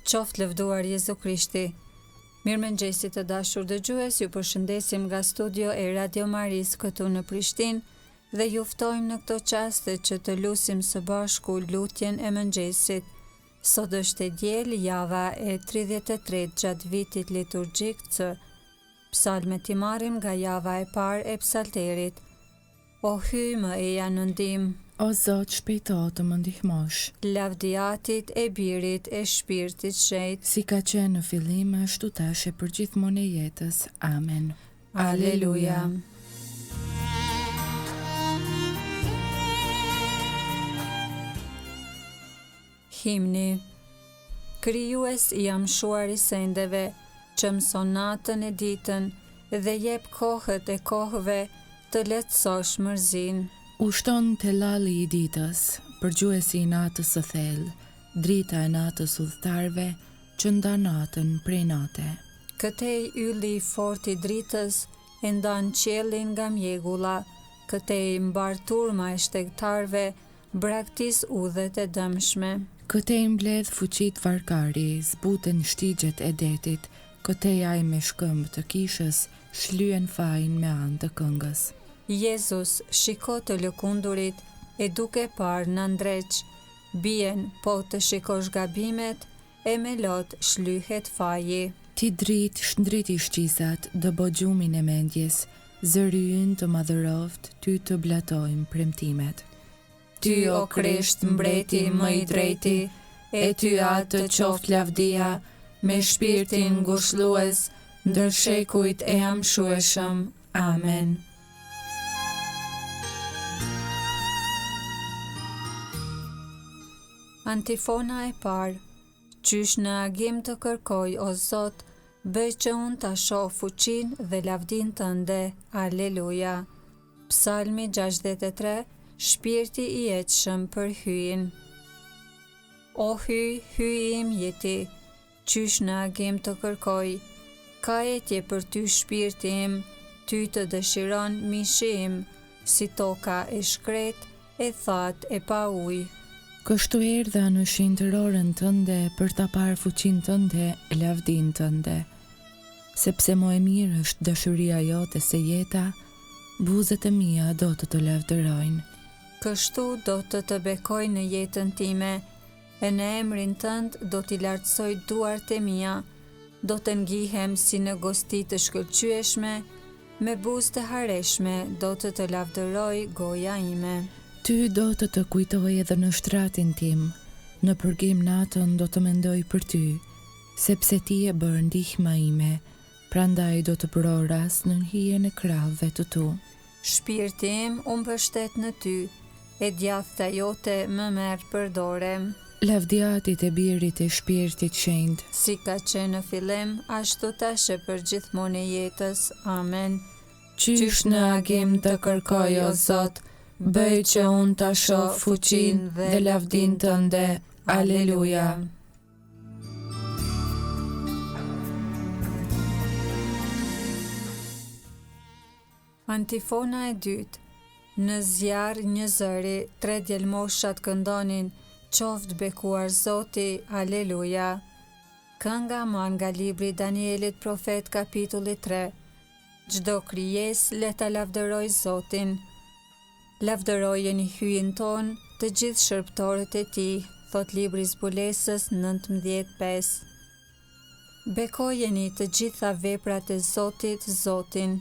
Qoftë lëvduar Jezu Krishti. Mirëmëngjesit të dashur dëgjues, ju përshëndesim nga studio e Radio Maris këtu në Prishtinë dhe ju ftojmë në këto qaste që të lutim së bashku lutjen e mëngjesit. Sot është e diel, java e 33 gjatë vitit liturgjik C. Psalmet i marrim nga java e parë e psalterit. O hyj më eja në ndihmë, O Zot, shpejto të më ndihmosh. lavdiatit e birit e shpirtit shenjtë, Si ka qenë në fillim, ashtu tash e për gjithmonë e jetës. Amen. Aleluja. Himni. Krijues jam shuar i sendeve, që mëson natën e ditën dhe jep kohët e kohëve të lehtësosh mërzin. Ushton të lalli i ditës, përgjuesi i natës së thellë, drita e natës udhëtarve, që nda natën prej nate. Këtej ylli i fortë i dritës e ndan qiellin nga mjegulla, këtej mbar turma e shtegtarve braktis udhët e dëmshme. Këtej mbledh fuqit varkari, zbuten shtigjet e detit, këtej aj me shkëmbë të kishës, shlyen fajin me anë të këngës. Jezus shiko të lëkundurit e duke parë në ndreq, bien po të shikosh gabimet e me lot shlyhet faji. Ti drit, shndriti shqisat, dëbo gjumin e mendjes, zëri ynë të madhëroft, ty të blatojmë premtimet. Ty o Krisht mbreti më i drejti, e ty atë të qoft lavdia, me shpirtin ngushëllues, ndër shekujt e amshueshëm. Amen. Antifona e parë. Qysh në agim të kërkoj, o Zot, bëj që unë ta shoh fuqinë dhe lavdin tënde. Aleluja. Psalmi 63, shpirti i jetshëm për hyjin. O hyj, hyj im jeti, qysh në agim të kërkoj, ka etje për ty shpirti im, ty të dëshiron mishi im, si toka e shkret, e that e pa ujë. Kështu erdha në shinjtërorën tënde për ta parë fuqinë tënde, lavdin tënde. Sepse më e mirë është dashuria jote se jeta, buzët e mia do të lavdërojnë. Kështu do të bekoj në jetën time, e në emrin tënd do t'i lartësoj duart e mia, do të ngihem si në gosti të shkëlqyeshme, me buzë të hareshme do të lavdëroj goja ime. Ty do të kujtoj edhe në shtratin tim, në përgjim natën do të mendoj për ty, sepse ti e bërë ndihma ime, prandaj do të pro rast në hijen e krave të tu. Shpirti im unë përshtet në ty, e djathta jote më merë për dore. Lavdiatit e birit e shpirtit shenjtë, Si ka qenë në fillim, ashtu tash e për gjithmonë e jetës. Amen. qysh në agim të kërkoj, o Zot, bëj që unë ta shoh fuqinë dhe lavdin tënde. Aleluja. Antifona e dytë. Në zjarr një zëri, 3 djelmoshat këndonin, qoftë bekuar Zoti, aleluja. Kënga man nga libri Danielit profet kapitulli 3. Çdo krijes le ta lavdëroj Zotin. Lavdërojeni hyjin ton të gjithë shërbëtorët e tij, thot libri Zbulesës 19:5. Bekojeni të gjitha veprat e Zotit, Zotin.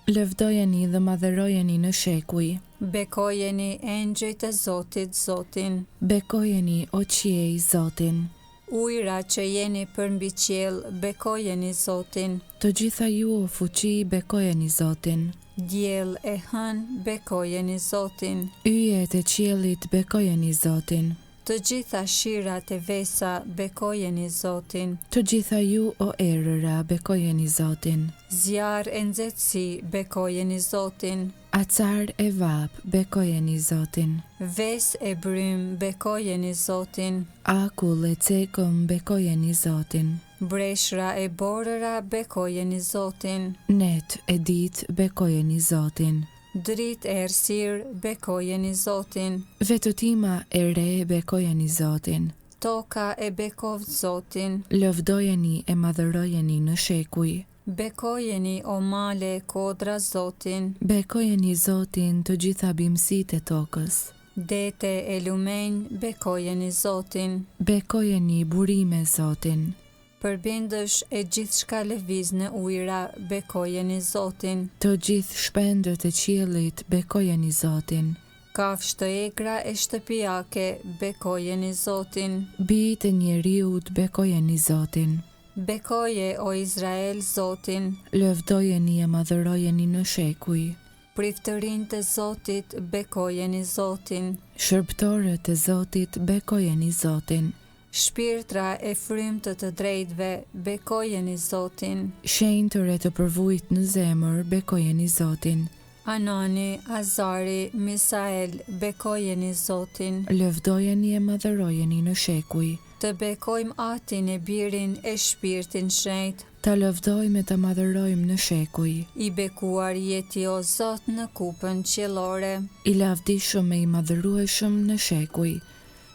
Lëvdojeni dhe madhërojeni në shekuj. Bekojeni engjëjt e Zotit, Zotin. Bekojeni o qiej Zotin. Ujra që jeni për mbi qiell, bekojeni Zotin. Të gjitha ju o fuqi, bekojeni Zotin. Diell e hën, bekojeni Zotin. Yjet e qiellit, bekojeni Zotin. Të gjitha shirat e vesa, bekojeni Zotin. Të gjitha ju o erëra, bekojeni Zotin. Zjarr e nxehtësi, bekojeni Zotin. Acar e vap, bekojeni Zotin. Ves e brym, bekojeni Zotin. Akull e cekëm, bekojeni Zotin. Breshra e borëra, bekojeni Zotin. Net e dit, bekojeni Zotin. Dritë e errësirë, bekojeni Zotin. Vetëtima e re, bekojeni Zotin. Toka e bekovë Zotin, Lëvdojeni e madhërojeni në shekuj. bekojeni o male e kodra Zotin, Bekojeni Zotin të gjitha bimësitë e tokës. dete e lumenj, bekojeni Zotin, Bekojeni burime Zotin. përbindësh e gjithçka lëviz në ujëra, bekojeni Zotin, Të gjithë shpendët e qiellit bekojeni Zotin. kafshë të egra e shtëpiake, bekojeni Zotin, Bijtë e njeriut bekojeni Zotin. bekoje o Izrael Zotin, Lëvdojeni e madhërojeni në shekuj. priftërin të Zotit, bekojeni Zotin, Shërbëtorët e Zotit bekojeni Zotin. shpirtra e frymtë të drejtëve, bekojeni Zotin, Shenjtër e të përvujt në zemër bekojeni Zotin. Anani, Azari, Misael, bekojeni Zotin, Lëvdojeni e madhërojeni në shekuj. të bekojmë atin e birin e shpirtin shenjt, Ta lëvdojmë e ta madhërojmë në shekuj. i bekuar jeti o Zot në kupën qiellore. I lavdishëm e i madhërueshëm në shekuj.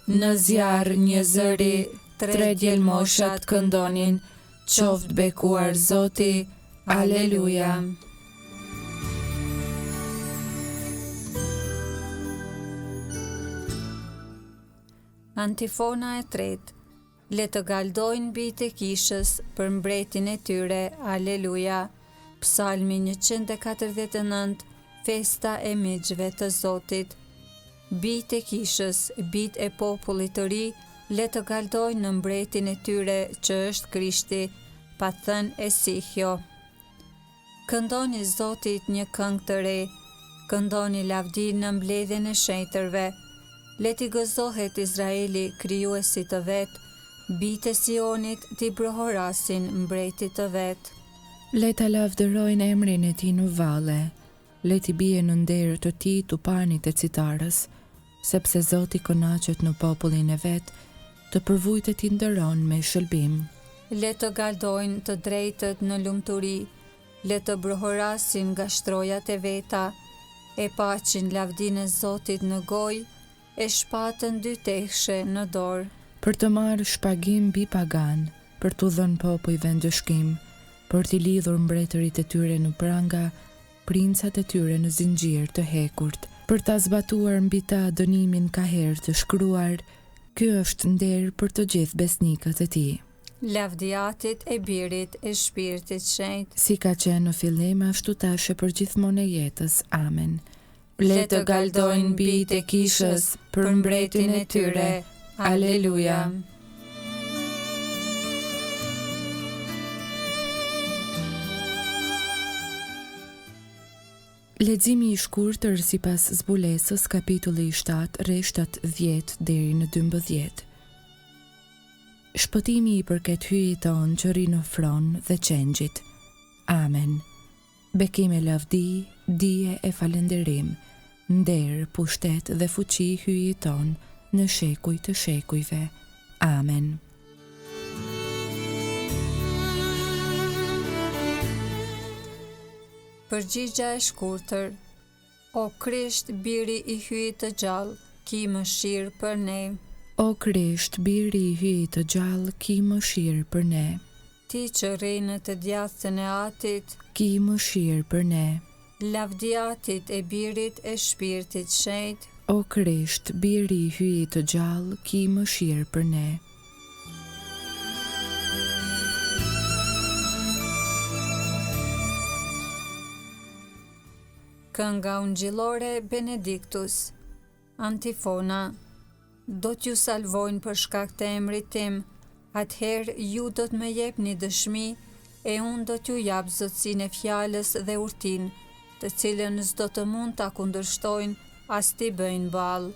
Në zjarr një zëri, tre djelmoshat këndonin, qoftë bekuar Zoti, Aleluja. Antifona e tretë. Le të galdojnë bijtë e kishës për mbretin e tyre, Aleluja. Psalmi 149, festa e migjve të Zotit. Bijtë e kishës, bijtë e popullit të ri, le të galdojnë në mbretin e tyre që është Krishti, pa thënë e sihjo. Këndoni Zotit një këngë të re, këndoni lavdi në mbledhjen e shenjtërve. Le t'i gëzohet Izraeli, krijuesi të vet, bijtë e Sionit t'i brohorasin mbretit të vet. Le ta lavdërojnë emrin e tij në valle. Le t'i bie në nder të tij tupanit e citarës, sepse Zoti kënaqet në popullin e vet, të përvujtet i ndëron me shëlbim. Le të galdojnë të drejtët në lumturi, le të brohorasin nga shtrojat e veta, e paqin lavdinë e Zotit në gojë, e shpatën dy tehshe në dorë. Për të marrë shpagim mbi pagan, për t'u dhënë popujve ndëshkim, për t'i lidhur mbretërit e tyre në pranga, princat e tyre në zinxhir të hekurt, për ta zbatuar mbi ta dënimin ka herë të shkruar. Ky është nder për të gjithë besnikët e tij. Lavdi Atit e Birit e Shpirtit Shenjtë, Si ka qenë në fillim, ashtu tash e përgjithmonë e jetës. Amen. Le të galdojnë bijtë e kishës për mbretin e tyre. Aleluja. Leximi i shkurtër sipas zbulesës, kapitulli 7, rreshtat 10 deri në 12. Shpëtimi i përket hyjit ton që rinofron dhe qengjit. Amen. Bekim e lavdi, dije e falënderim, nder, pushtet dhe fuqi hyjit ton në shekuj të shekujve. Amen. Përgjigja e shkurtër. O Krisht, biri i hyjit të gjallë, ki mëshirë për ne. O Krisht, biri i hyjit të gjallë, ki mëshirë për ne. Ti që rri në të djathtën e Atit, Ki mëshirë për ne. lavdi Atit e Birit e Shpirtit Shenjtë, O Krisht, biri i hyjit të gjallë, ki mëshirë për ne. Kënga ungjillore Benediktus. Antifona. Do t'ju salvojnë për shkak të emrit tim, atëherë ju do të më jepni dëshmi, e unë do t'ju jap zotësinë e fjalës dhe urtin, të cilën s'do të mund ta kundërshtojnë as t'i bëjnë ballë.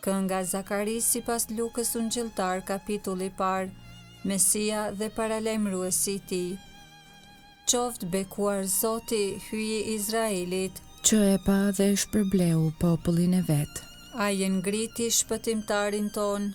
Kënga Zakari sipas Lukës ungjilltar, kapitulli 1, Mesia dhe paralajmëruesi i tij. Qoftë bekuar Zoti, hyji i Izraelit, Që e pa dhe e shpërbleu popullin e vet. ai e ngriti shpëtimtarin ton,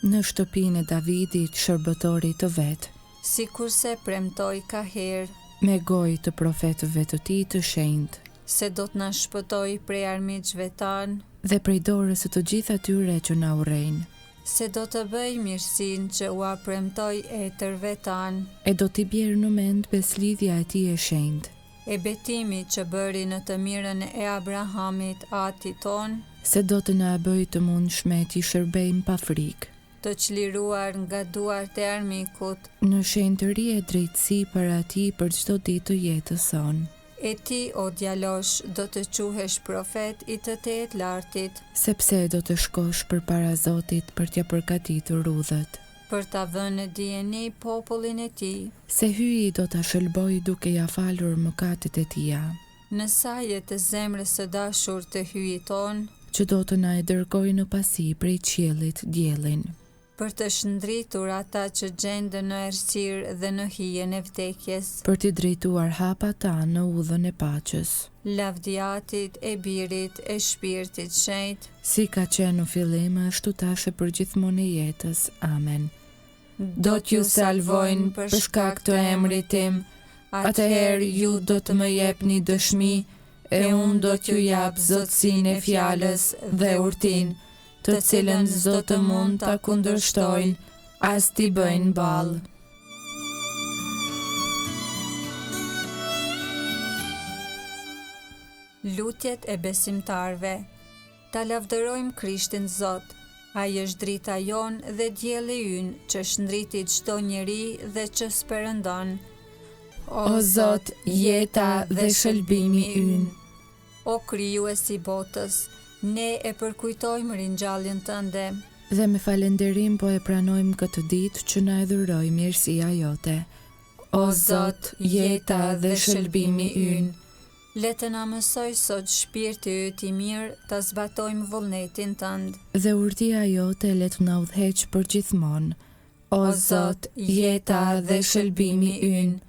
Në shtëpinë e Davidit, shërbëtorit të vet, sikurse premtoi ka herë, me gojë të profetëve të tij të shenjtë, se do të na shpëtoi prej armiqve tan, dhe prej dorës së të gjithë atyre që na urrejnë. se do të bëj mirësinë që u premtoi etërve tanë, e do t'i bjerë në mend beslidhja e tij e shenjtë, e betimi që bëri në të mirën e Abrahamit atit ton, se do të na bëjë të mundshme t'i shërbejmë pa frikë, të çliruar nga duart e armikut, në shenjtëri e drejtësi para tij për çdo ditë të jetës sonë. e ti, o djalosh, do të quhesh profet i të Tetë Lartit, Sepse do të shkosh përpara Zotit për t'ja përgatitur rrudhët, për ta vënë në dijeni popullin e tij, se hyi do ta shëlboj duke ja falur mëkatet e tija, në sajë të zemrës së dashur të hyjit ton, që do të na e dërgoj në pasi prej qiellit diellin, për të shndritur ata që gjenden në errësirë dhe në hijen e vdekjes, për t'i drejtuar hapa ta në udhën e paqes, lavdiatit e Birit e Shpirtit Shenjtë, si ka qenë në fillim ashtu tash e përgjithmonë e jetës. Amen. Do t'ju salvojnë për shkak të emrit tim, atëherë ju do të më jepni dëshmi, e unë do t'ju jap zotësinë e fjalës dhe urtin, të cilën s'do të mund ta kundërshtojnë, as t'i bëjnë ballë. Lutjet e besimtarve. Ta lavdërojmë Krishtin Zot. Ai është drita jon dhe dielli ynë që shndriti çdo njeri dhe që s'perëndon. O Zot, jeta dhe shëlbimi ynë, O krijuesi i botës, ne e përkujtojmë ringjalljen tënde. dhe me falënderim po e pranojmë këtë ditë që na e dhuroi mirësia jote. O Zot, jeta dhe shëlbimi ynë, Le të na mësoj sot shpirti yt i mirë ta zbatojmë vullnetin tënd. dhe urtia jote le të na udhëheq përgjithmonë. O Zot, jeta dhe shëlbimi ynë,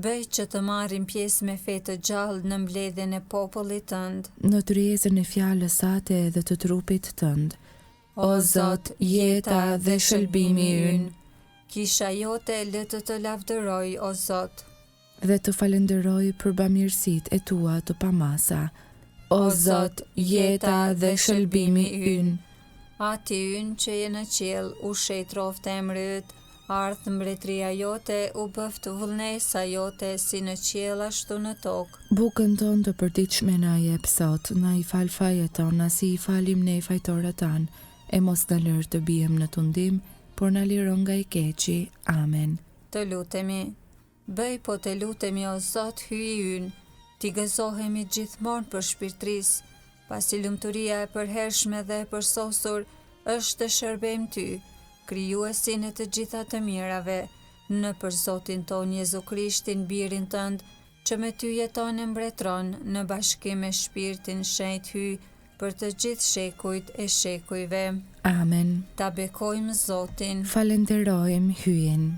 Bëj që të marrim pjesë me fe të gjallë në mbledhjen e popullit tënd. në tryezën e fjalës sate dhe të trupit tënd. O Zot, jeta dhe shëlbimi ynë, Kisha jote le të lavdëroj, o Zot. dhe të falenderoj për bamirësitë e tua të pamasa. O Zot, jeta dhe shëlbimi ynë, Ati ynë që je në qiell, u shejtroft emri yt, ardh mbretëria jote, u bëft vullnesa jote si në qiell ashtu në tokë. bukën tonë të përditshme na jep sot, na i fal fajet tona si i falim ne fajtorët tanë, e mos na lër të bijem në tundim, por na liro nga i keqi. Amen. Të lutemi. Bëj po të lutemi, o Zot, hyj ynë, t'i gëzohemi gjithmonë për shpirtrisë, pasi lumturia e përhershme dhe e përsosur është të shërbejmë ty, krijuesin e të gjitha të mirave, në për Zotin ton Jezu Krishtin, birin tënd, që me ty jeton e mbretron në bashkim me Shpirtin Shenjtë hyj për të gjithë shekujt e shekujve. Amen. Ta bekojmë Zotin. Falenderojmë hyen.